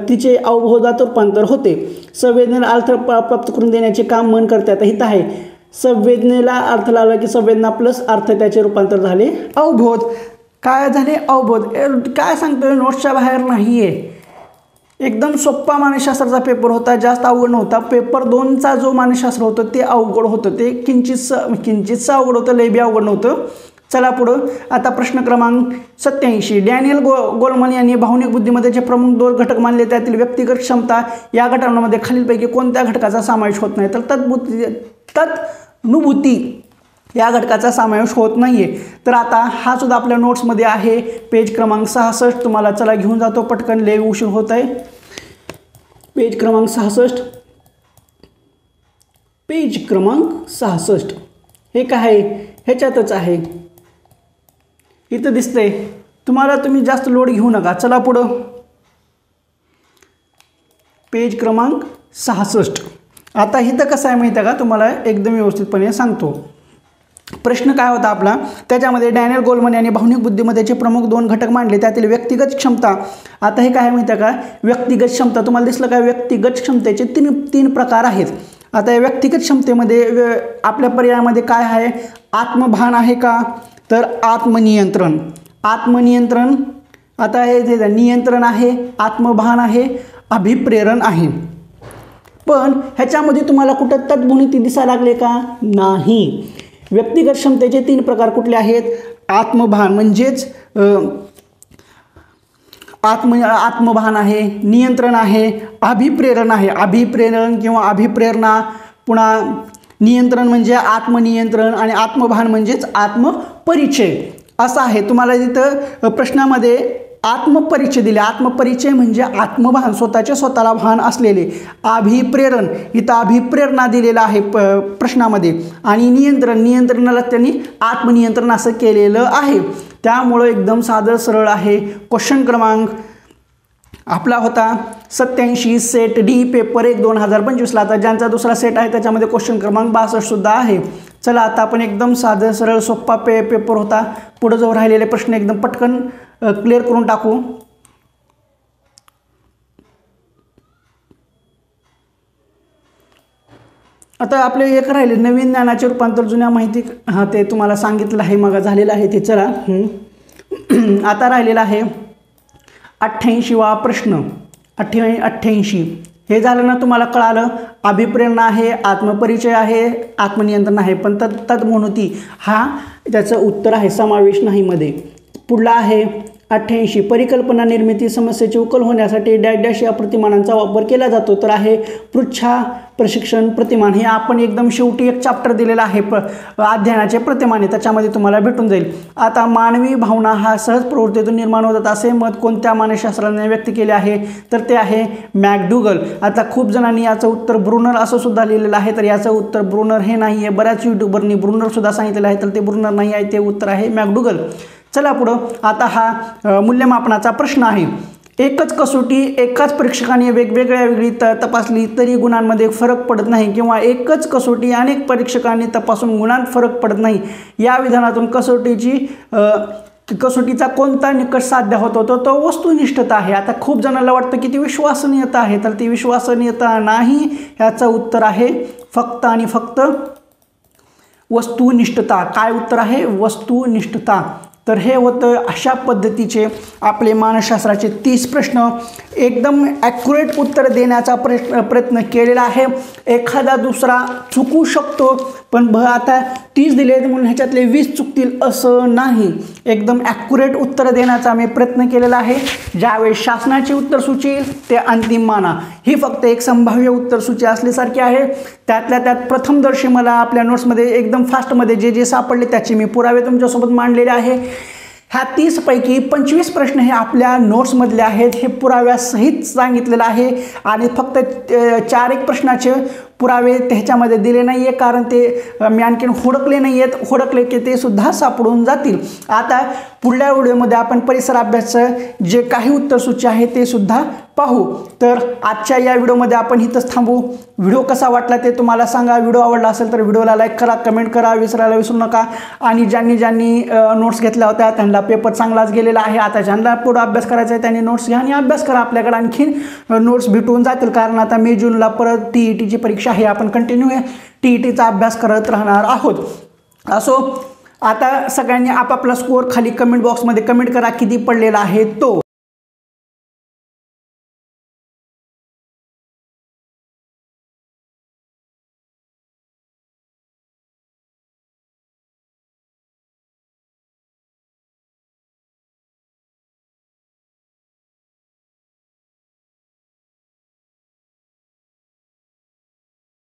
तिचे अवबोधात रूपांतर होते. संवेदनेला अर्थ प्राप्त करून देण्याचे काम मन करते. आता हित आहे संवेदनेला अर्थ लागला की संवेदना प्लस अर्थ त्याचे रूपांतर झाले अवबोध. काय झाले? अवबोध. काय सांगतोय? नोट्सच्या बाहेर नाही आहे. एकदम सोप्पा मानसशास्त्राचा पेपर होता, जास्त अवघड नव्हता. पेपर 2चा जो मानसशास्त्र होतं ते अवघड होतं, ते किंचितचं अवघड होतं, लय बी अवघड नव्हतं. चला पुढं. आता प्रश्न क्रमांक 87. डॅनियल गोलमन यांनी भावनिक बुद्धिमत्तेचे प्रमुख 2 घटक मानले, त्यातील व्यक्तिगत क्षमता या घटकांमध्ये खालीलपैकी कोणत्या घटकाचा समावेश होत नाही? तर तद्नुभूती या घटकाचा समावेश होत नाही आहे. तर आता हा सुद्धा आपल्या नोट्समध्ये आहे. पेज क्रमांक 66 तुम्हाला चला घेऊन जातो पटकन, लय उशीर होत आहे. पेज क्रमांक 66. पेज क्रमांक 66 हे काय आहे? ह्याच्यातच आहे, इथं दिसतंय तुम्हाला. तुम्ही जास्त लोड घेऊ नका. चला पुढं. पेज क्रमांक 66. आता इथं कसं आहे माहिती आहे का? तुम्हाला एकदम व्यवस्थितपणे सांगतो. प्रश्न काय होता आपला? त्याच्यामध्ये डॅनियल गोलमन यांनी भावनिक बुद्धिमत्तेचे प्रमुख 2 घटक मांडले, त्यातील व्यक्तिगत क्षमता. आता हे काय माहिती आहे का? व्यक्तिगत क्षमता तुम्हाला दिसलं का? व्यक्तिगत क्षमतेचे 3 प्रकार आहेत. आता या व्यक्तिगत क्षमतेमध्ये आपल्या पर्यायामध्ये काय आहे? आत्मभान आहे का? तर आत्मनियंत्रण. आता हे नियंत्रण आहे, आत्मभान आहे, अभिप्रेरण आहे. पण ह्याच्यामध्ये तुम्हाला कुठं तद्भूमिती दिसायला लागले का? नाही. व्यक्तिगत क्षमतेचे 3 प्रकार कुठले आहेत? आत्मभान म्हणजेच आत्मभान आहे, नियंत्रण आहे, अभिप्रेरण आहे. अभिप्रेरण किंवा अभिप्रेरणा, पुन्हा नियंत्रण म्हणजे आत्मनियंत्रण आणि आत्मभान म्हणजेच आत्मपरिचय असं आहे. तुम्हाला तिथं प्रश्नामध्ये आत्मपरिचय दिले. आत्मपरिचय म्हणजे आत्मभान, स्वतःला भान असलेले. अभिप्रेरण इथं अभिप्रेरणा दिलेलं आहे प्रश्नामध्ये. आणि नियंत्रणाला त्यांनी आत्मनियंत्रण असं केलेलं आहे. त्यामुळं एकदम साधं सरळ आहे. क्वेश्चन क्रमांक आपला होता 87 सेट डी पेपर 1 2025ला. आता ज्यांचा दुसरा सेट आहे त्याच्यामध्ये क्वेश्चन क्रमांक 62 सुद्धा आहे. चला आता आपण एकदम साधं सरळ सोप्पा पेपर होता. पुढे जो राहिलेले प्रश्न एकदम पटकन क्लिअर करून टाकू. आता आपले एक राहिले नवीन ज्ञानाचे रूपांतर जुन्या माहिती, हां ते तुम्हाला सांगितलं आहे, मग झालेलं आहे ते. चला आता राहिलेला आहे 88वा प्रश्न. 88 हे झालं ना, तुम्हाला कळालं. अभिप्रेरणा आहे, आत्मपरिचय आहे, आत्मनियंत्रण आहे, पण तद्मोनोती हा त्याचं उत्तर आहे, समावेश नाही मध्ये. पुढला आहे 88 परिकल्पना निर्मिती समस्येची उकल होण्यासाठी डॅश डॅश या प्रतिमानांचा वापर केला जातो. तर आहे पृच्छा प्रशिक्षण प्रतिमान. हे आपण एकदम शेवटी एक चॅप्टर दिलेला आहे अध्ययनाचे प्रतिमाने, त्याच्यामध्ये तुम्हाला भेटून जाईल. आता मानवी भावना हा सहज प्रवृत्तीतून निर्माण होतात असे मत कोणत्या मानसशास्त्राने व्यक्त केले आहे? तर ते आहे मॅकडुगल. आता खूप जणांनी याचं उत्तर ब्रुनर असं सुद्धा लिहिलेलं आहे, तर याचं उत्तर ब्रुनर हे नाही आहे. बऱ्याच युट्यूबरनी ब्रुनर सुद्धा सांगितलेलं आहे, तर ते ब्रुनर नाही आहे, ते उत्तर आहे मॅकडुगल. चला पुढं. आता हा मूल्यमापनाचा प्रश्न आहे. एकच कसोटी एकाच परीक्षकाने वेगळी तपासली तरी गुणांमध्ये फरक पडत नाही, किंवा एकच कसोटी अनेक परीक्षकांनी तपासून गुणांत फरक पडत नाही. या विधानातून कसोटीचा कोणता निकष साध्य होतो? तो वस्तुनिष्ठता आहे. आता खूप जणांना वाटतं की ती विश्वसनीयता आहे, तर ती विश्वसनीयता नाही. याचं उत्तर आहे फक्त आणि फक्त वस्तुनिष्ठता. काय उत्तर आहे? वस्तुनिष्ठता. तर हे होतं अशा पद्धतीचे आपले मानसशास्त्राचे 30 प्रश्न. एकदम ॲक्युरेट उत्तर देण्याचा प्रयत्न केलेला आहे. एखादा दुसरा चुकू शकतो, पण आता 30 दिले म्हणून ह्याच्यातले 20 चुकतील असं नाही. एकदम ॲक्युरेट उत्तर देण्याचा मी प्रयत्न केलेला आहे. ज्यावेळेस शासनाची उत्तरसूची येईल ते अंतिम माना. ही फक्त एक संभाव्य उत्तरसूची असल्यासारखी आहे. त्यातल्या त्यात प्रथमदर्शी मला आपल्या नोट्समध्ये एकदम फास्टमध्ये जे सापडले त्याचे मी पुरावे तुमच्यासोबत मांडलेले आहे. ह्या 30 पैकी 25 प्रश्न हे आपल्या नोट्समधले आहेत. हे पुराव्यासहित सांगितलेलं आहे, आणि फक्त 4-1 प्रश्नाचे पुरावे ह्याच्यामध्ये दिले नाही आहे, कारण ते मी आणखीन हुडकले नाही आहेत. हुडकले की ते सुद्धा सापडून जातील. आता पुढल्या व्हिडिओमध्ये आपण परिसर अभ्यासाचं जे काही उत्तरसूची आहे ते सुद्धा पाहू. तर आजच्या या व्हिडिओमध्ये आपण इथंच थांबू. व्हिडिओ कसा वाटला ते तुम्हाला सांगा. व्हिडिओ आवडला असेल तर व्हिडिओला लाईक करा, कमेंट करा, विसरायला विसरू नका. आणि ज्यांनी नोट्स घेतल्या होत्या त्यांना पेपर चांगलाच गेलेला आहे. आता ज्यांना पुढं अभ्यास करायचा आहे त्यांनी नोट्स घ्या आणि अभ्यास करा. आपल्याकडे आणखीन नोट्स भेटून जातील, कारण आता मे जूनला परत TETची परीक्षा आहे. आपण कंटिन्यू TETचा अभ्यास करत राहणार आहोत. असो, आता सगळ्यांनी आपापला स्कोअर खाली कमेंट बॉक्समध्ये कमेंट करा किती पडलेला आहे तो.